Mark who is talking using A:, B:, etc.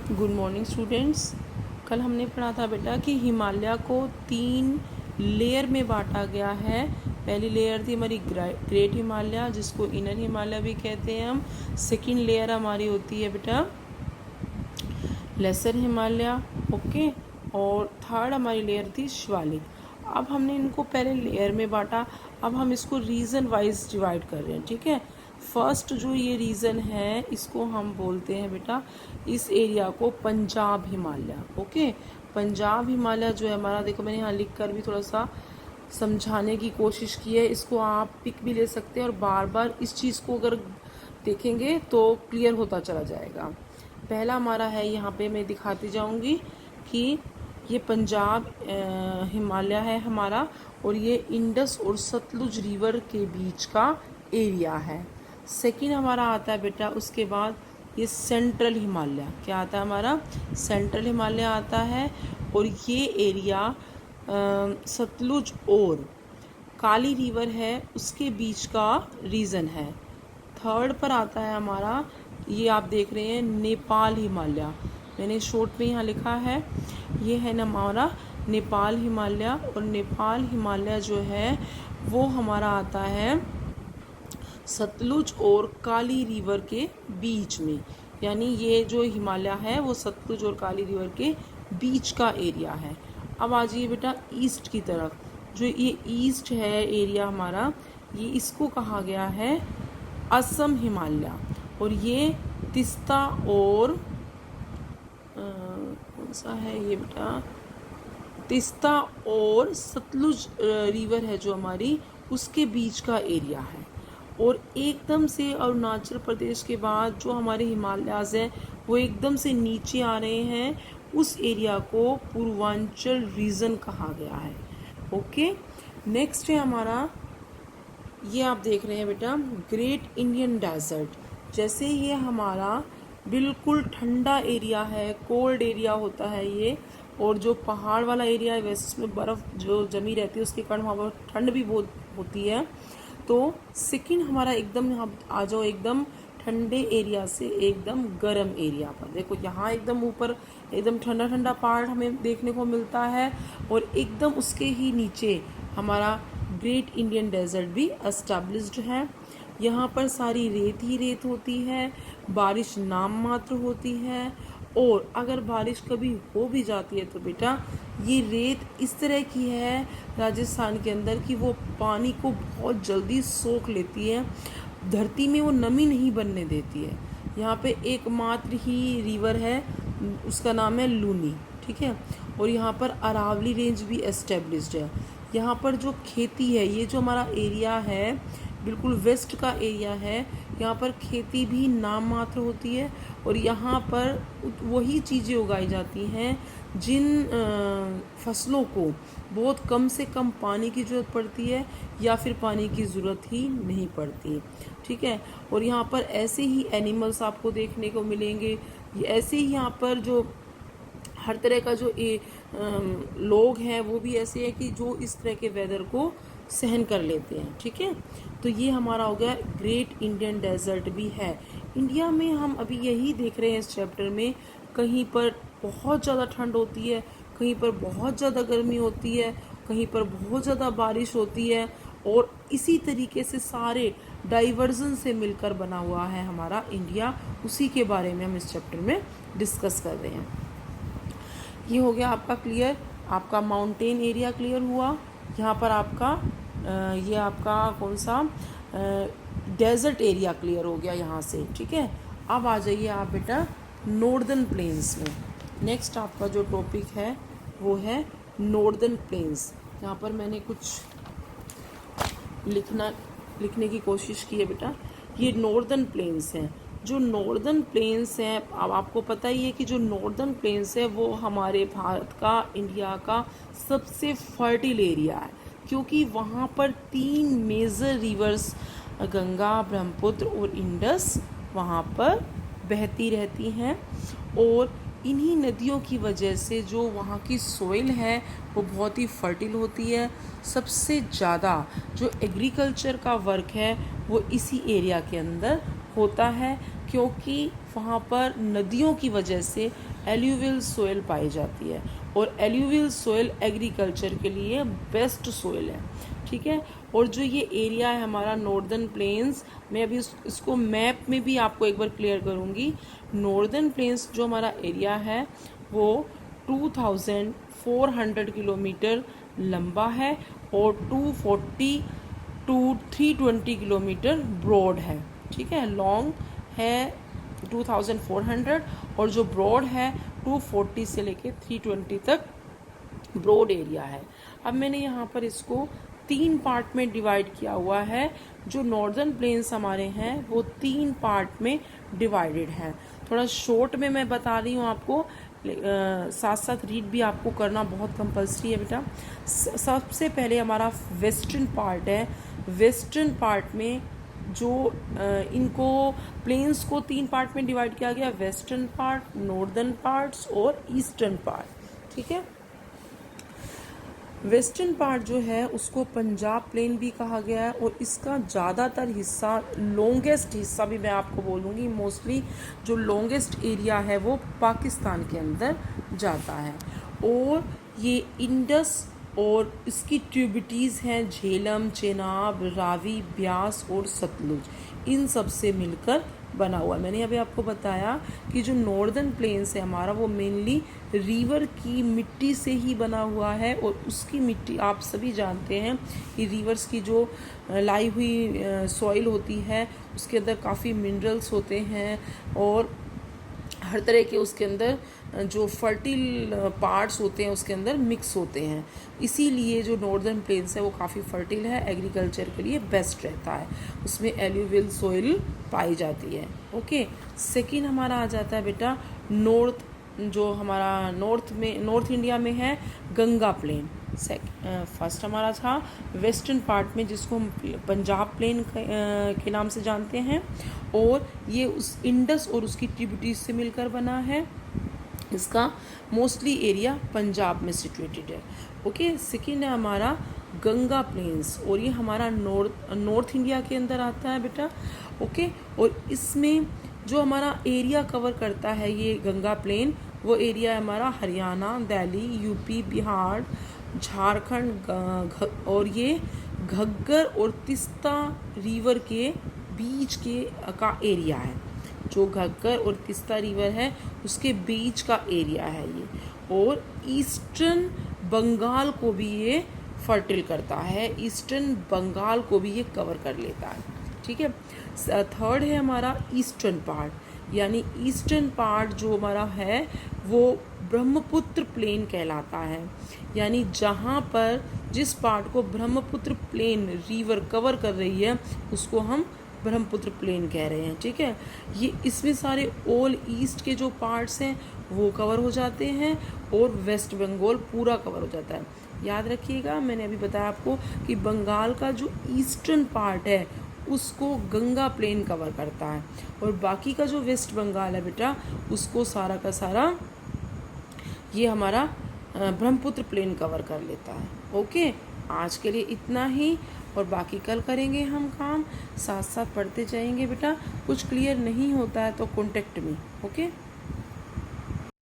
A: Good morning students. कल हमने पढ़ा था बेटा कि हिमालय को 3 लेयर में बांटा गया है। पहली लेयर थी हमारी ग्रेट हिमालय, जिसको इनर हिमालय भी कहते हैं हम। सेकंड लेयर हमारी होती है बेटा लेसर हिमालय, ओके। और थर्ड हमारी लेयर थी शिवालिक। अब हमने इनको पहले लेयर में बांटा, अब हम इसको रीजन वाइज डिवाइड कर रहे हैं, ठीक है। फर्स्ट जो ये रीजन है इसको हम बोलते हैं बेटा, इस एरिया को पंजाब हिमालय, ओके। पंजाब हिमालय जो है हमारा, देखो मैंने यहाँ लिख कर भी थोड़ा सा समझाने की कोशिश की है। इसको आप पिक भी ले सकते हैं और बार बार इस चीज़ को अगर देखेंगे तो क्लियर होता चला जाएगा। पहला हमारा है, यहाँ पे मैं दिखाती जाऊंगी कि ये पंजाब हिमालय है हमारा, और ये इंडस और सतलुज रिवर के बीच का एरिया है। सेकंड हमारा आता है बेटा, उसके बाद ये सेंट्रल हिमालय, क्या आता है हमारा, सेंट्रल हिमालय आता है। और ये एरिया सतलुज और काली रिवर है उसके बीच का रीजन है। थर्ड पर आता है हमारा, ये आप देख रहे हैं नेपाल हिमालय, मैंने शॉर्ट में यहाँ लिखा है, ये है ना हमारा नेपाल हिमालय। और नेपाल हिमालय जो है वो हमारा आता है सतलुज और काली रिवर के बीच में, यानी ये जो हिमालय है वो सतलुज और काली रिवर के बीच का एरिया है। अब आ जाइए बेटा ईस्ट की तरफ, जो ये ईस्ट है एरिया हमारा, ये इसको कहा गया है असम हिमालय। और ये तिस्ता और कौन सा है ये बेटा, तिस्ता और सतलुज रिवर है जो हमारी, उसके बीच का एरिया है। और एकदम से अरुणाचल प्रदेश के बाद जो हमारे हिमालयाज हैं वो एकदम से नीचे आ रहे हैं, उस एरिया को पूर्वांचल रीजन कहा गया है, ओके। नेक्स्ट है हमारा, ये आप देख रहे हैं बेटा ग्रेट इंडियन डेजर्ट। जैसे ये हमारा बिल्कुल ठंडा एरिया है, कोल्ड एरिया होता है ये, और जो पहाड़ वाला एरिया है वैसे उसमें बर्फ़ जो जमी रहती है उसके कारण वहाँ पर ठंड भी बहुत होती है। तो सेकंड हमारा एकदम, यहाँ आ जाओ एकदम ठंडे एरिया से एकदम गर्म एरिया पर। देखो यहाँ एकदम ऊपर एकदम ठंडा ठंडा पहाड़ हमें देखने को मिलता है, और एकदम उसके ही नीचे हमारा ग्रेट इंडियन डेजर्ट भी एस्टेब्लिश्ड है। यहाँ पर सारी रेत ही रेत होती है, बारिश नाम मात्र होती है, और अगर बारिश कभी हो भी जाती है तो बेटा ये रेत इस तरह की है राजस्थान के अंदर कि वो पानी को बहुत जल्दी सोख लेती है, धरती में वो नमी नहीं बनने देती है। यहाँ पे एकमात्र ही रिवर है, उसका नाम है लूनी, ठीक है। और यहाँ पर अरावली रेंज भी एस्टेब्लिश्ड है। यहाँ पर जो खेती है, ये जो हमारा एरिया है बिल्कुल वेस्ट का एरिया है, यहाँ पर खेती भी नाम मात्र होती है, और यहाँ पर वही चीज़ें उगाई जाती हैं जिन फसलों को बहुत कम से कम पानी की ज़रूरत पड़ती है या फिर पानी की ज़रूरत ही नहीं पड़ती, ठीक है। और यहाँ पर ऐसे ही एनिमल्स आपको देखने को मिलेंगे, ऐसे ही यहाँ पर जो हर तरह का जो लोग हैं वो भी ऐसे हैं कि जो इस तरह के वेदर को सहन कर लेते हैं, ठीक है। तो ये हमारा हो गया ग्रेट इंडियन डेजर्ट भी है। इंडिया में हम अभी यही देख रहे हैं इस चैप्टर में, कहीं पर बहुत ज़्यादा ठंड होती है, कहीं पर बहुत ज़्यादा गर्मी होती है, कहीं पर बहुत ज़्यादा बारिश होती है, और इसी तरीके से सारे डाइवर्जन से मिलकर बना हुआ है हमारा इंडिया। उसी के बारे में हम इस चैप्टर में डिस्कस कर रहे हैं। ये हो गया आपका क्लियर, आपका माउंटेन एरिया क्लियर हुआ। यहाँ पर आपका ये आपका कौन सा डेजर्ट एरिया क्लियर हो गया यहाँ से, ठीक है। अब आ जाइए आप बेटा नॉर्दर्न प्लेन्स में। नेक्स्ट आपका जो टॉपिक है वो है नॉर्दर्न प्लेन्स। यहाँ पर मैंने कुछ लिखने की कोशिश की है बेटा। ये नॉर्दर्न प्लेन्स हैं। जो नॉर्दर्न प्लेन्स हैं, अब आपको पता ही है कि जो नॉर्दर्न प्लेन्स है वो हमारे भारत का, इंडिया का सबसे फर्टिल एरिया है, क्योंकि वहाँ पर 3 मेजर रिवर्स गंगा, ब्रह्मपुत्र और इंडस वहाँ पर बहती रहती हैं, और इन्हीं नदियों की वजह से जो वहाँ की सोइल है वो बहुत ही फर्टिल होती है। सबसे ज़्यादा जो एग्रीकल्चर का वर्क है वो इसी एरिया के अंदर होता है, क्योंकि वहाँ पर नदियों की वजह से एल्यूवियल सोयल पाई जाती है, और एल्यूवियल सोयल एग्रीकल्चर के लिए बेस्ट सोयल है, ठीक है। और जो ये एरिया है हमारा नॉर्दर्न प्लेन्स, मैं अभी इसको मैप में भी आपको एक बार क्लियर करूँगी। नॉर्दर्न प्लेन्स जो हमारा एरिया है वो 2400 किलोमीटर लंबा है और 240 टू 320 किलोमीटर ब्रॉड है, ठीक है। लॉन्ग है 2400 और जो ब्रॉड है 240 से लेके 320 तक ब्रॉड एरिया है। अब मैंने यहाँ पर इसको 3 पार्ट में डिवाइड किया हुआ है। जो नॉर्दर्न प्लेन्स हमारे हैं वो 3 पार्ट में डिवाइडेड है। थोड़ा शॉर्ट में मैं बता रही हूँ आपको, साथ साथ रीड भी आपको करना बहुत कंपल्सरी है बेटा। सबसे पहले हमारा वेस्टर्न पार्ट है। वेस्टर्न पार्ट में जो इनको प्लेन्स को 3 पार्ट में डिवाइड किया गया, वेस्टर्न पार्ट, नॉर्दर्न पार्ट्स और ईस्टर्न पार्ट, ठीक है। वेस्टर्न पार्ट जो है उसको पंजाब प्लेन भी कहा गया है, और इसका ज़्यादातर हिस्सा, लॉन्गेस्ट हिस्सा भी मैं आपको बोलूँगी, मोस्टली जो लॉन्गेस्ट एरिया है वो पाकिस्तान के अंदर जाता है। और ये इंडस और इसकी ट्रिब्यूटरीज हैं झेलम, चेनाब, रावी, ब्यास और सतलुज, इन सब से मिलकर बना हुआ है। मैंने अभी आपको बताया कि जो नॉर्दर्न प्लेन्स है हमारा वो मेनली रिवर की मिट्टी से ही बना हुआ है, और उसकी मिट्टी आप सभी जानते हैं कि रिवर्स की जो लाई हुई सॉइल होती है उसके अंदर काफ़ी मिनरल्स होते हैं, और हर तरह के उसके अंदर जो फर्टिल पार्ट्स होते हैं उसके अंदर मिक्स होते हैं। इसीलिए जो नॉर्दर्न प्लेन्स है वो काफ़ी फर्टिल है, एग्रीकल्चर के लिए बेस्ट रहता है, उसमें एल्यूवियल सॉइल पाई जाती है। ओके, सेकंड हमारा आ जाता है बेटा नॉर्थ, जो हमारा नॉर्थ इंडिया में है गंगा प्लेन। फर्स्ट हमारा था वेस्टर्न पार्ट में जिसको हम पंजाब प्लेन के नाम से जानते हैं, और ये उस इंडस और उसकी ट्रिब्यूटरीज से मिलकर बना है। इसका मोस्टली एरिया पंजाब में सिचुएटेड है। ओके, सेकेंड है हमारा गंगा प्लेन्स, और ये हमारा नॉर्थ इंडिया के अंदर आता है बेटा। ओके, और इसमें जो हमारा एरिया कवर करता है ये गंगा प्लेन, वो एरिया है हमारा हरियाणा, दिल्ली, यूपी, बिहार, झारखंड, और ये घग्गर और तीस्ता रिवर के बीच का एरिया है। जो घग्गर और तीस्ता रिवर है उसके बीच का एरिया है ये, और ईस्टर्न बंगाल को भी ये फर्टिल करता है, ईस्टर्न बंगाल को भी ये कवर कर लेता है, ठीक है। थर्ड है हमारा ईस्टर्न पार्ट, यानी ईस्टर्न पार्ट जो हमारा है वो ब्रह्मपुत्र प्लेन कहलाता है, यानी जहाँ पर जिस पार्ट को ब्रह्मपुत्र प्लेन रिवर कवर कर रही है उसको हम ब्रह्मपुत्र प्लेन कह रहे हैं, ठीक है। ये इसमें सारे ऑल ईस्ट के जो पार्ट्स हैं वो कवर हो जाते हैं, और वेस्ट बंगाल पूरा कवर हो जाता है। याद रखिएगा, मैंने अभी बताया आपको कि बंगाल का जो ईस्टर्न पार्ट है उसको गंगा प्लेन कवर करता है, और बाकी का जो वेस्ट बंगाल है बेटा उसको सारा का सारा ये हमारा ब्रह्मपुत्र प्लेन कवर कर लेता है। ओके, आज के लिए इतना ही, और बाकी कल करेंगे हम काम, साथ साथ पढ़ते जाएंगे बेटा। कुछ क्लियर नहीं होता है तो कॉन्टेक्ट मी। ओके।